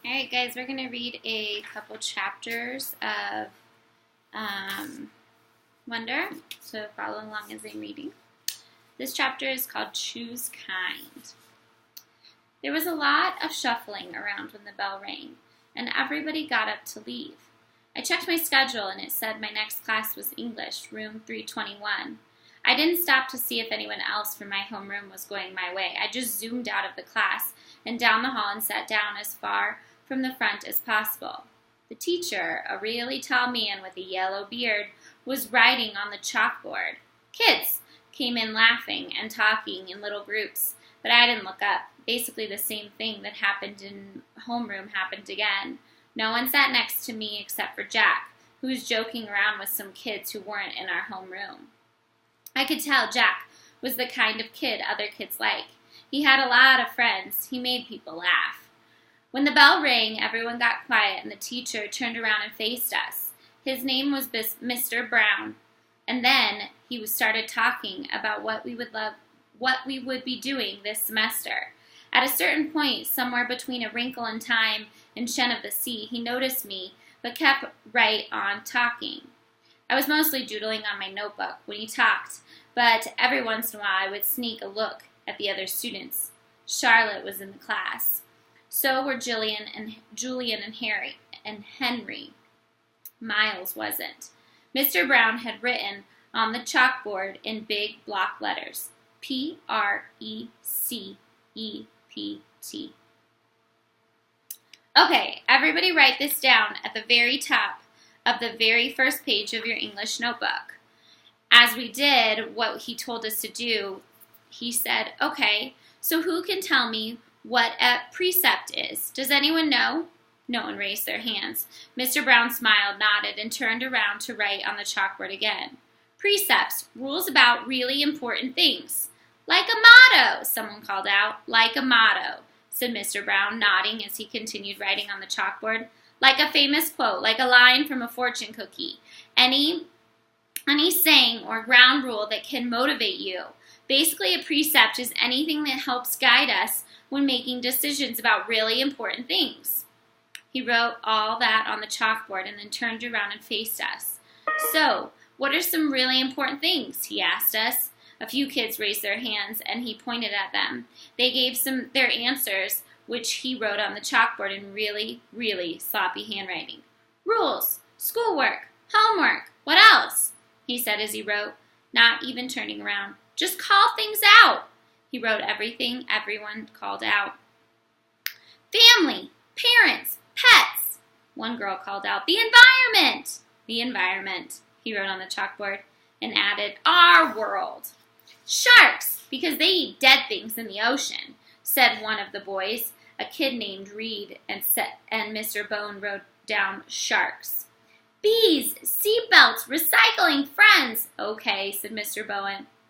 Alright guys, we're going to read a couple chapters of Wonder, so follow along as I'm reading. This chapter is called Choose Kind. There was a lot of shuffling around when the bell rang, and everybody got up to leave. I checked my schedule and it said my next class was English, room 321. I didn't stop to see if anyone else from my homeroom was going my way. I just zoomed out of the class and down the hall and sat down as far from the front as possible. The teacher, a really tall man with a yellow beard, was writing on the chalkboard. Kids came in laughing and talking in little groups, but I didn't look up. Basically the same thing that happened in homeroom happened again. No one sat next to me except for Jack, who was joking around with some kids who weren't in our homeroom. I could tell Jack was the kind of kid other kids like. He had a lot of friends. He made people laugh. When the bell rang, everyone got quiet, and the teacher turned around and faced us. His name was Mr. Brown, and then he started talking about what we would be doing this semester. At a certain point, somewhere between A Wrinkle in Time and Shen of the Sea, he noticed me, but kept right on talking. I was mostly doodling on my notebook when he talked, but every once in a while I would sneak a look at the other students. Charlotte was in the class. So were Julian and Harry and Henry. Miles wasn't. Mr. Brown had written on the chalkboard in big block letters, P-R-E-C-E-P-T. Okay, everybody write this down at the very top of the very first page of your English notebook. As we did what he told us to do, he said, okay, so who can tell me what a precept is? Does anyone know? No one raised their hands. Mr. Brown smiled, nodded, and turned around to write on the chalkboard again. Precepts, rules about really important things. Like a motto, someone called out. Like a motto, said Mr. Brown, nodding as he continued writing on the chalkboard. Like a famous quote, like a line from a fortune cookie. Any saying or ground rule that can motivate you. Basically, a precept is anything that helps guide us when making decisions about really important things. He wrote all that on the chalkboard and then turned around and faced us. So, what are some really important things? He asked us. A few kids raised their hands and he pointed at them. They gave their answers, which he wrote on the chalkboard in really, really sloppy handwriting. Rules, schoolwork, homework, what else? He said as he wrote, not even turning around. Just call things out. He wrote everything everyone called out. Family, parents, pets. One girl called out, the environment. The environment, he wrote on the chalkboard, and added, our world. Sharks, because they eat dead things in the ocean, said one of the boys. A kid named Reed, and Mr. Bone wrote down sharks. Bees, seatbelts, recycling, friends. Okay, said Mr.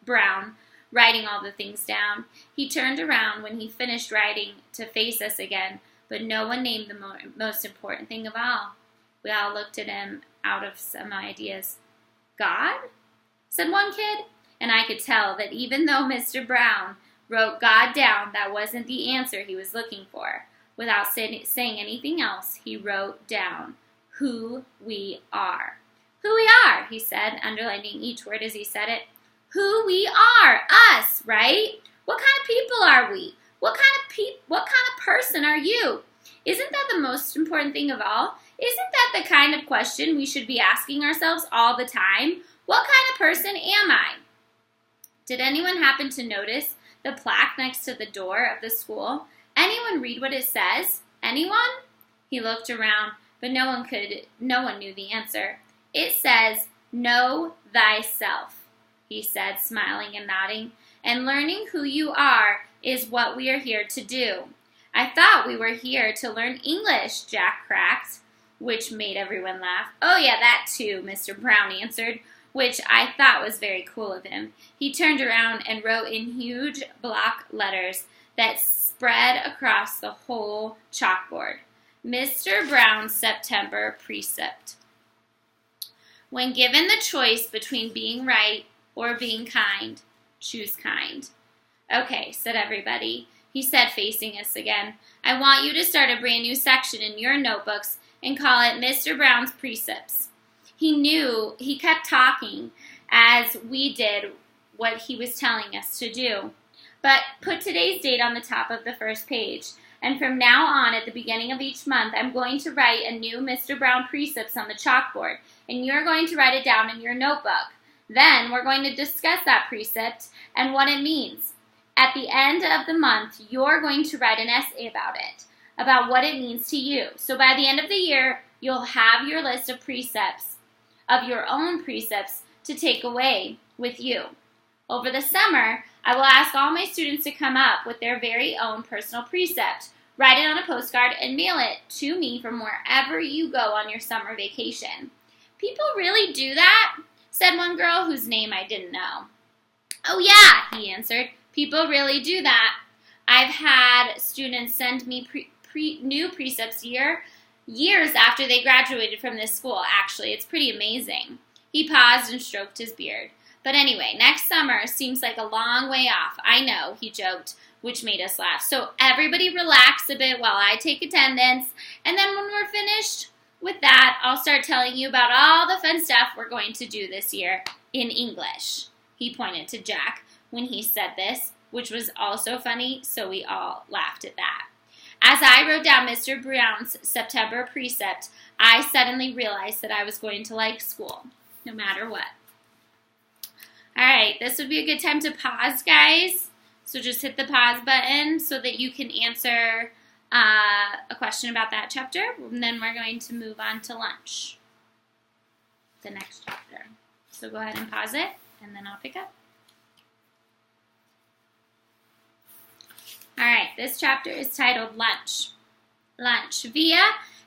Brown, writing all the things down. He turned around when he finished writing to face us again, but no one named the most important thing of all. We all looked at him out of some ideas. God? Said one kid, and I could tell that even though Mr. Brown wrote God down, that wasn't the answer he was looking for. Without saying anything else, he wrote down who we are. Who we are, he said, underlining each word as he said it. Who we are, us, right? What kind of people are we? What kind of person are you? Isn't that the most important thing of all? Isn't that the kind of question we should be asking ourselves all the time? What kind of person am I? Did anyone happen to notice the plaque next to the door of the school? Anyone read what it says? Anyone? He looked around, but no one knew the answer. It says, know thyself, he said, smiling and nodding, and learning who you are is what we are here to do. I thought we were here to learn English, Jack cracked, which made everyone laugh. Oh yeah, that too, Mr. Brown answered, which I thought was very cool of him. He turned around and wrote in huge block letters that spread across the whole chalkboard. Mr. Brown's September precept. When given the choice between being right or being kind, choose kind. Okay, said everybody. he said, facing us again. "I want you to start a brand new section in your notebooks and call it Mr. Brown's Precepts." He kept talking as we did what he was telling us to do. "But put today's date on the top of the first page. And from now on, at the beginning of each month, I'm going to write a new Mr. Brown Precepts on the chalkboard, and you're going to write it down in your notebook. Then we're going to discuss that precept and what it means. At the end of the month, you're going to write an essay about it, about what it means to you. So by the end of the year, you'll have your list of precepts, of your own precepts, to take away with you. Over the summer, I will ask all my students to come up with their very own personal precept, write it on a postcard, and mail it to me from wherever you go on your summer vacation." "People really do that?" said one girl whose name I didn't know. "Oh yeah," he answered. "People really do that. I've had students send me new precepts years after they graduated from this school, actually. It's pretty amazing." He paused and stroked his beard. "But anyway, next summer seems like a long way off. I know," he joked, which made us laugh. "So everybody relax a bit while I take attendance, and then when we're finished with that, I'll start telling you about all the fun stuff we're going to do this year in English." He pointed to Jack when he said this, which was also funny, so we all laughed at that. As I wrote down Mr. Brown's September precept, I suddenly realized that I was going to like school, no matter what. All right, this would be a good time to pause, guys. So just hit the pause button so that you can answer a question about that chapter. And then we're going to move on to lunch, the next chapter. So go ahead and pause it, and then I'll pick up. All right, this chapter is titled Lunch. Lunch. Via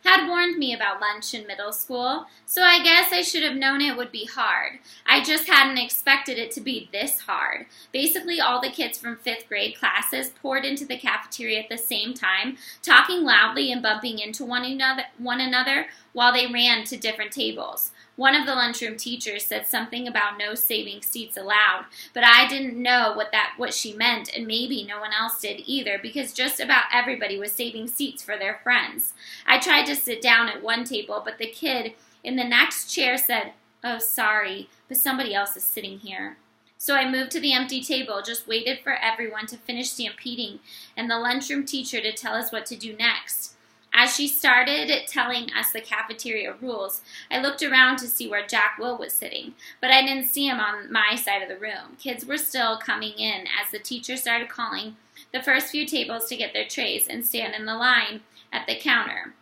had warned me about lunch in middle school, so I guess I should have known it would be hard. I just hadn't expected it to be this hard. Basically, all the kids from 5th grade classes poured into the cafeteria at the same time, talking loudly and bumping into one another while they ran to different tables. One of the lunchroom teachers said something about no saving seats allowed, but I didn't know what she meant, and maybe no one else did either, because just about everybody was saving seats for their friends. I tried to sit down at one table, but the kid in the next chair said, "Oh, sorry, but somebody else is sitting here." So I moved to the empty table, just waited for everyone to finish stampeding and the lunchroom teacher to tell us what to do next. As she started telling us the cafeteria rules, I looked around to see where Jack Will was sitting, but I didn't see him on my side of the room. Kids were still coming in as the teacher started calling the first few tables to get their trays and stand in the line at the counter.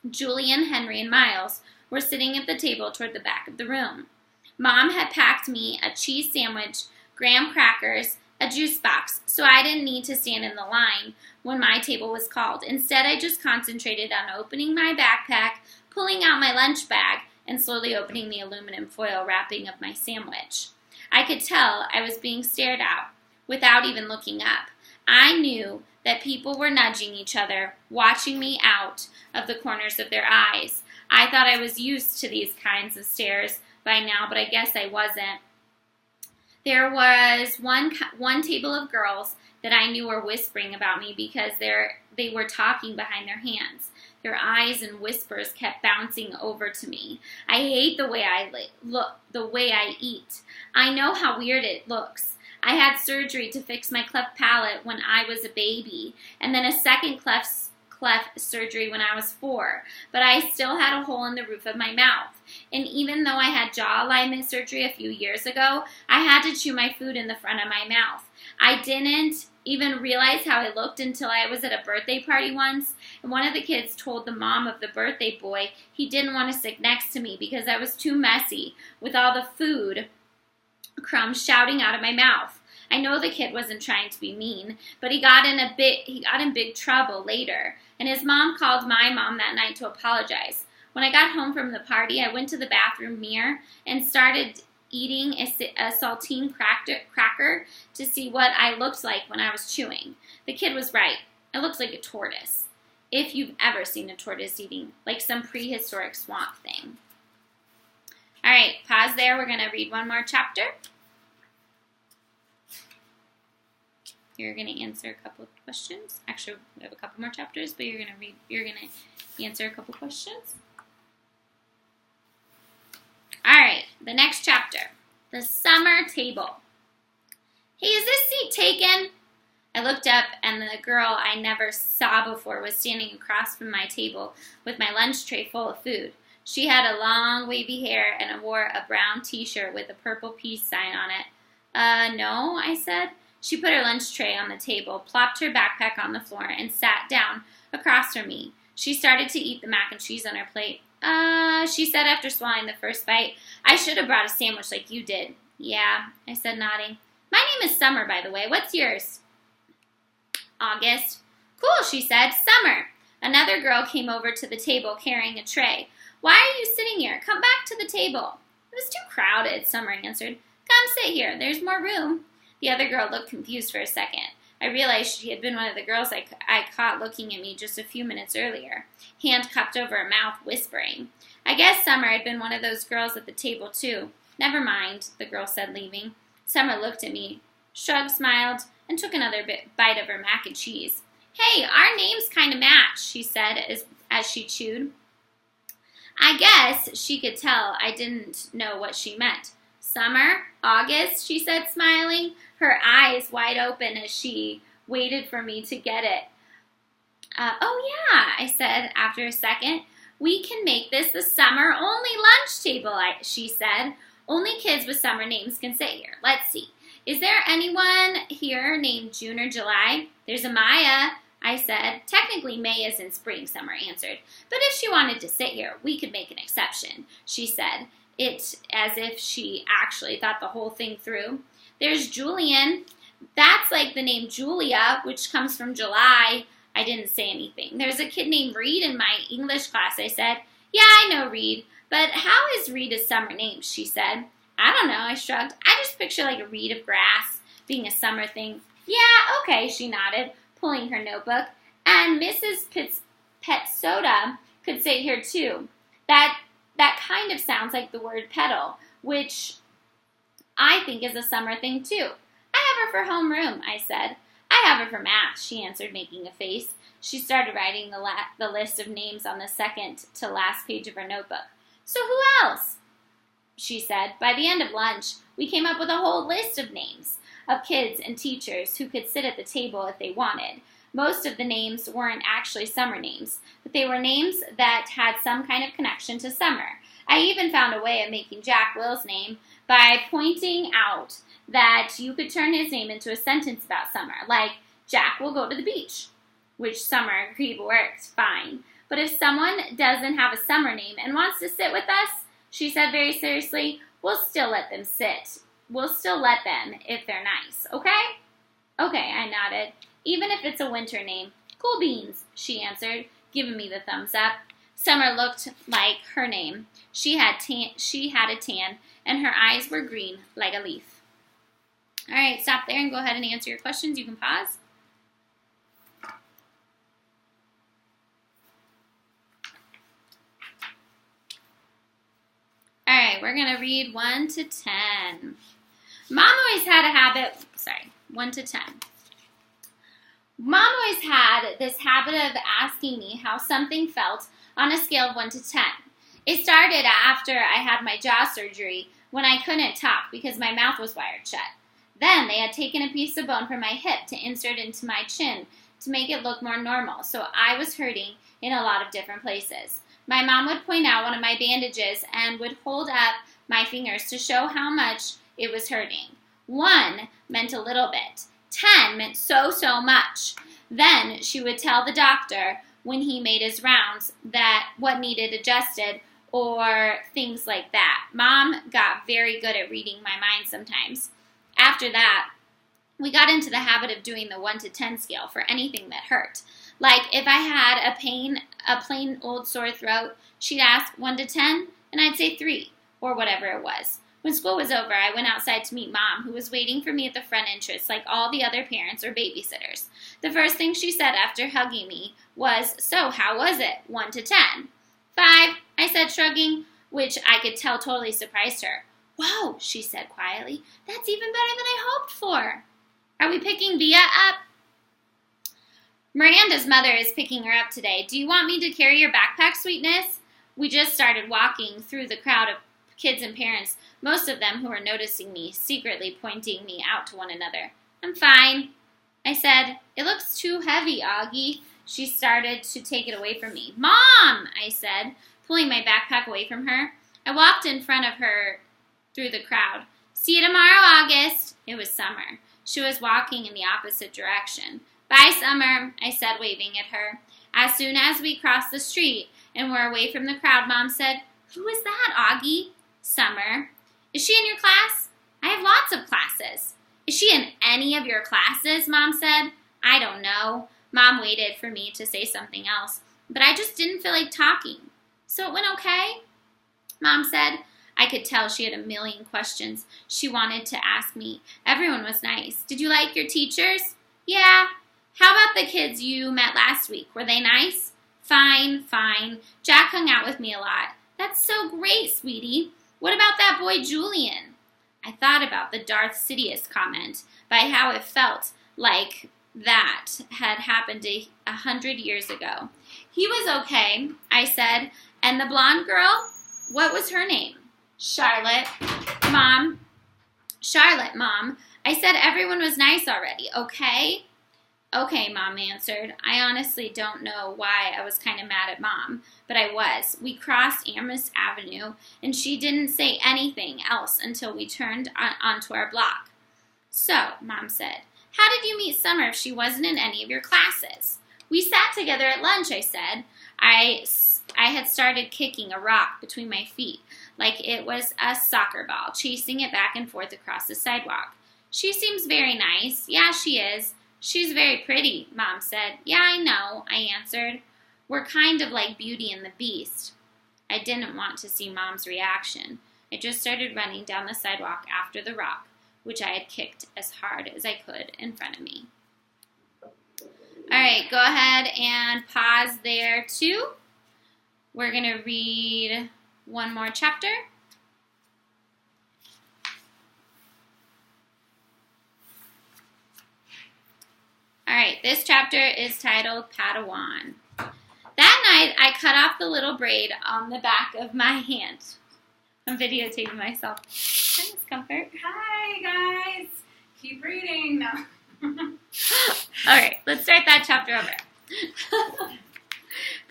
Julian, Henry, and Miles were sitting at the table toward the back of the room. Mom had packed me a cheese sandwich, graham crackers, a juice box, so I didn't need to stand in the line when my table was called. Instead, I just concentrated on opening my backpack, pulling out my lunch bag, and slowly opening the aluminum foil wrapping of my sandwich. I could tell I was being stared at without even looking up. I knew that people were nudging each other, watching me out of the corners of their eyes. I thought I was used to these kinds of stares by now, but I guess I wasn't. There was one table of girls that I knew were whispering about me because they were talking behind their hands. Their eyes and whispers kept bouncing over to me. I hate the way I eat. I know how weird it looks. I had surgery to fix my cleft palate when I was a baby, and then a second cleft surgery when I was 4, but I still had a hole in the roof of my mouth. And even though I had jaw alignment surgery a few years ago, I had to chew my food in the front of my mouth. I didn't even realize how I looked until I was at a birthday party once, and one of the kids told the mom of the birthday boy he didn't want to sit next to me because I was too messy with all the food crumbs shouting out of my mouth. I know the kid wasn't trying to be mean, but he got in big trouble later, and his mom called my mom that night to apologize. When I got home from the party, I went to the bathroom mirror and started eating a saltine cracker to see what I looked like when I was chewing. The kid was right. I looked like a tortoise. If you've ever seen a tortoise eating, like some prehistoric swamp thing. All right, pause there. We're going to read one more chapter. You're going to answer a couple of questions. Actually, we have a couple more chapters, but you're going to answer a couple questions. All right, the next chapter, the summer table. Hey, is this seat taken? I looked up, and the girl I never saw before was standing across from my table with my lunch tray full of food. She had a long, wavy hair and wore a brown t-shirt with a purple peace sign on it. No, I said. She put her lunch tray on the table, plopped her backpack on the floor, and sat down across from me. She started to eat the mac and cheese on her plate. She said after swallowing the first bite, I should have brought a sandwich like you did. Yeah, I said, nodding. My name is Summer, by the way. What's yours? August. Cool, she said. Summer. Another girl came over to the table carrying a tray. Why are you sitting here? Come back to the table. It was too crowded, Summer answered. Come sit here. There's more room. The other girl looked confused for a second. I realized she had been one of the girls I caught looking at me just a few minutes earlier, hand cupped over her mouth, whispering. I guess Summer had been one of those girls at the table, too. Never mind, the girl said, leaving. Summer looked at me, shrugged, smiled, and took another bite of her mac and cheese. Hey, our names kind of match, she said as she chewed. I guess she could tell I didn't know what she meant. Summer, August, she said, smiling, her eyes wide open as she waited for me to get it. Oh, yeah, I said after a second. We can make this the summer-only lunch table, she said. Only kids with summer names can sit here. Let's see. Is there anyone here named June or July? There's a Maya, I said. Technically, May is in spring, Summer answered. But if she wanted to sit here, we could make an exception, she said, it as if she actually thought the whole thing through. There's Julian. That's like the name Julia, which comes from July. I didn't say anything. There's a kid named Reed in my English class, I said. Yeah, I know Reed. But how is Reed a summer name, she said. I don't know, I shrugged. I just picture like a reed of grass being a summer thing. Yeah, okay, she nodded, pulling her notebook. And Mrs. Pet Soda could sit here too. That kind of sounds like the word petal, which I think is a summer thing too. I have her for homeroom, I said. I have her for math, she answered, making a face. She started writing the list of names on the second to last page of her notebook. So who else? She said. By the end of lunch, we came up with a whole list of names of kids and teachers who could sit at the table if they wanted. Most of the names weren't actually summer names, but they were names that had some kind of connection to summer. I even found a way of making Jack Will's name by pointing out that you could turn his name into a sentence about summer, like, Jack will go to the beach, which Summer agreed worked fine. But if someone doesn't have a summer name and wants to sit with us, she said very seriously, we'll still let them sit. We'll still let them if they're nice, okay? Okay, I nodded. Even if it's a winter name. Cool beans, she answered, giving me the thumbs up. Summer looked like her name. She had a tan, and her eyes were green like a leaf. All right, stop there and go ahead and answer your questions. You can pause. All right, we're going to read 1 to 10. Mom always had a habit, 1 to 10. Mom always had this habit of asking me how something felt on a scale of 1 to 10. It started after I had my jaw surgery when I couldn't talk because my mouth was wired shut. Then they had taken a piece of bone from my hip to insert into my chin to make it look more normal, so I was hurting in a lot of different places. My mom would point out one of my bandages and would hold up my fingers to show how much it was hurting. 1 meant a little bit. 10 meant so much. Then she would tell the doctor when he made his rounds that what needed adjusted or things like that. Mom got very good at reading my mind sometimes. After that, we got into the habit of doing the 1 to 10 scale for anything that hurt. Like if I had a plain old sore throat, she'd ask 1 to 10, and I'd say 3, or whatever it was. When school was over, I went outside to meet Mom, who was waiting for me at the front entrance like all the other parents or babysitters. The first thing she said after hugging me was, so how was it, 1 to 10? 5, I said, shrugging, which I could tell totally surprised her. Whoa, she said quietly, that's even better than I hoped for. Are we picking Via up? Miranda's mother is picking her up today. Do you want me to carry your backpack, sweetness? We just started walking through the crowd of kids and parents, most of them who were noticing me, secretly pointing me out to one another. I'm fine, I said. It looks too heavy, Augie. She started to take it away from me. Mom, I said, pulling my backpack away from her. I walked in front of her through the crowd. See you tomorrow, August. It was Summer. She was walking in the opposite direction. Bye, Summer, I said, waving at her. As soon as we crossed the street and were away from the crowd, Mom said, Who is that, Augie? Summer. Is she in your class? I have lots of classes. Is she in any of your classes? Mom said. I don't know. Mom waited for me to say something else, but I just didn't feel like talking. So it went okay? Mom said. I could tell she had a million questions she wanted to ask me. Everyone was nice. Did you like your teachers? Yeah. How about the kids you met last week? Were they nice? Fine. Jack hung out with me a lot. That's so great, sweetie. What about that boy Julian? I thought about the Darth Sidious comment, by how it felt like that had happened 100 years ago. He was okay, I said. And the blonde girl? What was her name? Charlotte. Mom. I said everyone was nice already, okay? Okay, Mom answered. I honestly don't know why I was kind of mad at Mom, but I was. We crossed Amherst Avenue, and she didn't say anything else until we turned onto our block. So, Mom said, how did you meet Summer if she wasn't in any of your classes? We sat together at lunch, I said. I had started kicking a rock between my feet like it was a soccer ball, chasing it back and forth across the sidewalk. She seems very nice. Yeah, she is. She's very pretty, Mom said. Yeah, I know, I answered. We're kind of like Beauty and the Beast. I didn't want to see Mom's reaction. I just started running down the sidewalk after the rock, which I had kicked as hard as I could in front of me. All right, go ahead and pause there too. We're going to read one more chapter. All right, this chapter is titled Padawan. That night, I cut off the little braid on the back of my hand. I'm videotaping myself. Hi, Miss Comfort. Hi, guys. Keep reading. No. All right, let's start that chapter over.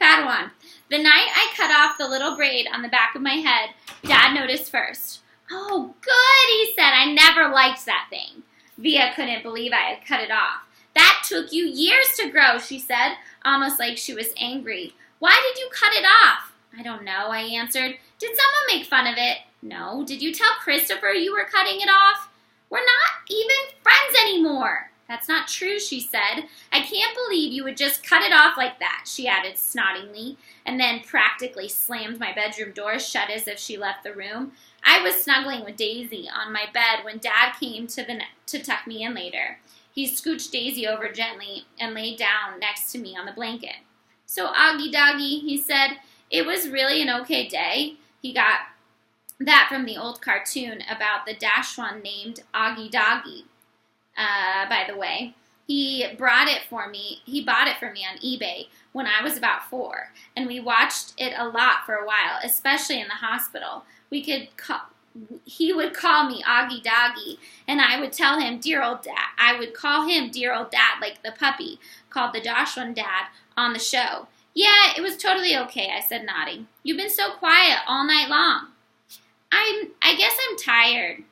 Padawan. The night I cut off the little braid on the back of my head, Dad noticed first. Oh, good, he said. I never liked that thing. Via couldn't believe I had cut it off. That took you years to grow, she said, almost like she was angry. Why did you cut it off? I don't know, I answered. Did someone make fun of it? No. Did you tell Christopher you were cutting it off? We're not even friends anymore. That's not true, she said. I can't believe you would just cut it off like that, she added snortingly, and then practically slammed my bedroom door shut as if she left the room. I was snuggling with Daisy on my bed when Dad came to tuck me in later. He scooched Daisy over gently and laid down next to me on the blanket. So, Augie Doggy, he said, it was really an okay day. He got that from the old cartoon about the Dachshund named Augie Doggy. By the way, he bought it for me on eBay when I was about 4, and we watched it a lot for a while, especially in the hospital. He would call me Augie Doggy, and I would tell him, dear old dad. I would call him dear old dad, like the puppy called the Dachshund dad on the show. Yeah, it was totally okay, I said, nodding. You've been so quiet all night long. I guess I'm tired.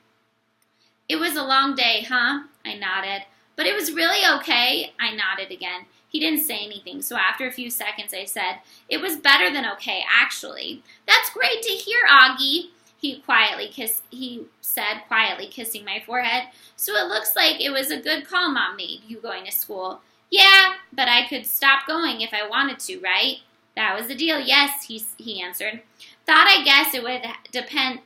It was a long day, huh? I nodded. But it was really okay. I nodded again. He didn't say anything, so after a few seconds I said, it was better than okay, actually. That's great to hear, Augie. He said, quietly kissing my forehead. So it looks like it was a good call Mom made, you going to school. Yeah, but I could stop going if I wanted to, right? That was the deal, yes, he answered. I guess it would depend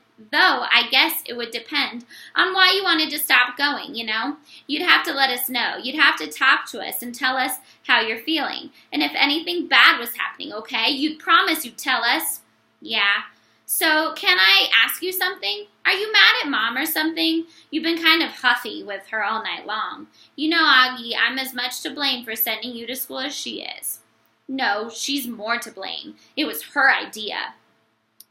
on why you wanted to stop going, you know? You'd have to let us know. You'd have to talk to us and tell us how you're feeling. And if anything bad was happening, okay? You'd promise you'd tell us. Yeah. So, can I ask you something? Are you mad at Mom or something? You've been kind of huffy with her all night long. You know, Augie, I'm as much to blame for sending you to school as she is. No, she's more to blame. It was her idea.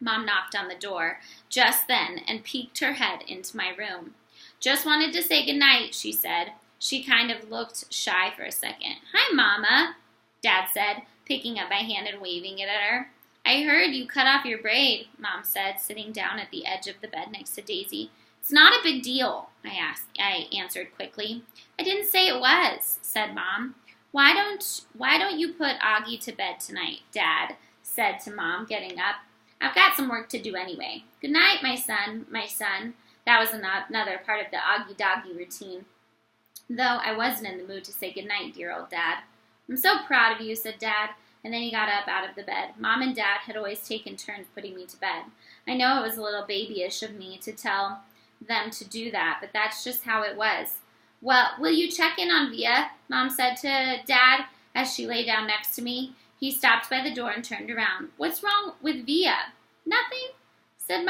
Mom knocked on the door just then and peeked her head into my room. Just wanted to say goodnight, she said. She kind of looked shy for a second. Hi, Mama, Dad said, picking up my hand and waving it at her. I heard you cut off your braid, Mom said, sitting down at the edge of the bed next to Daisy. It's not a big deal, I answered quickly. I didn't say it was, said Mom. Why don't you put Augie to bed tonight, Dad said to Mom, getting up. I've got some work to do anyway. Good night, my son. That was another part of the Augie-Doggy routine, though I wasn't in the mood to say good night, dear old Dad. I'm so proud of you, said Dad. And then he got up out of the bed. Mom and Dad had always taken turns putting me to bed. I know it was a little babyish of me to tell them to do that, but that's just how it was. Well, will you check in on Via? Mom said to Dad as she lay down next to me. He stopped by the door and turned around. What's wrong with Via? Nothing, said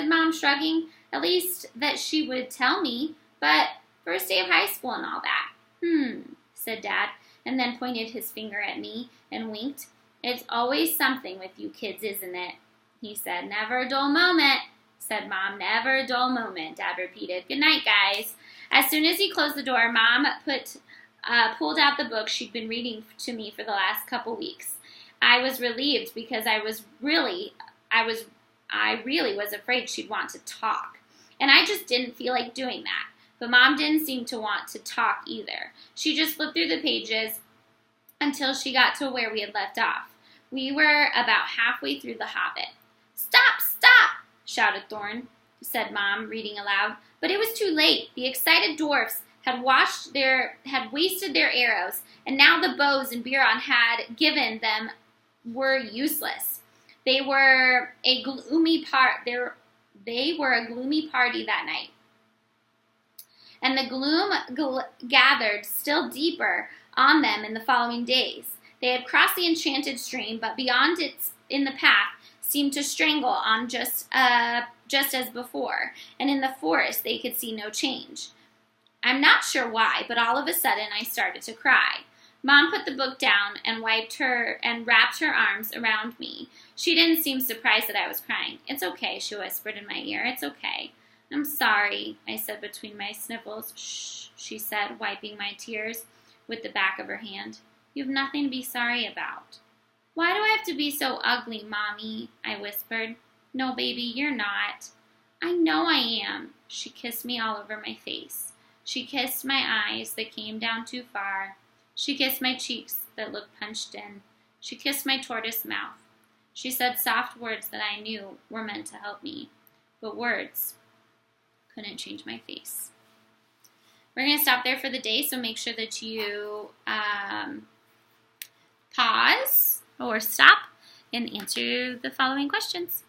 Mom, shrugging. At least that she would tell me, but first day of high school and all that. Said Dad, and then pointed his finger at me and winked. It's always something with you kids, isn't it? He said. Never a dull moment, said Mom. Never a dull moment, Dad repeated. Good night, guys. As soon as he closed the door, Mom pulled out the book she'd been reading to me for the last couple weeks. I was relieved because I really was afraid she'd want to talk. And I just didn't feel like doing that. But Mom didn't seem to want to talk either. She just flipped through the pages until she got to where we had left off. We were about halfway through The Hobbit. Stop, stop, shouted Thorn, said Mom, reading aloud. But it was too late. The excited dwarfs had wasted their arrows, and now the bows and Biron had given them were useless. They were a gloomy party that night. And the gloom gathered still deeper on them in the following days. They had crossed the enchanted stream, but beyond it in the path seemed to strangle on just as before, and in the forest they could see no change. I'm not sure why, but all of a sudden I started to cry. Mom put the book down and wrapped her arms around me. She didn't seem surprised that I was crying. It's okay, she whispered in my ear. It's okay. I'm sorry, I said between my sniffles. Shh, she said, wiping my tears with the back of her hand. You have nothing to be sorry about. Why do I have to be so ugly, Mommy? I whispered. No, baby, you're not. I know I am. She kissed me all over my face. She kissed my eyes that came down too far. She kissed my cheeks that looked punched in. She kissed my tortoise mouth. She said soft words that I knew were meant to help me, but words couldn't change my face. We're going to stop there for the day, so make sure that you pause or stop and answer the following questions.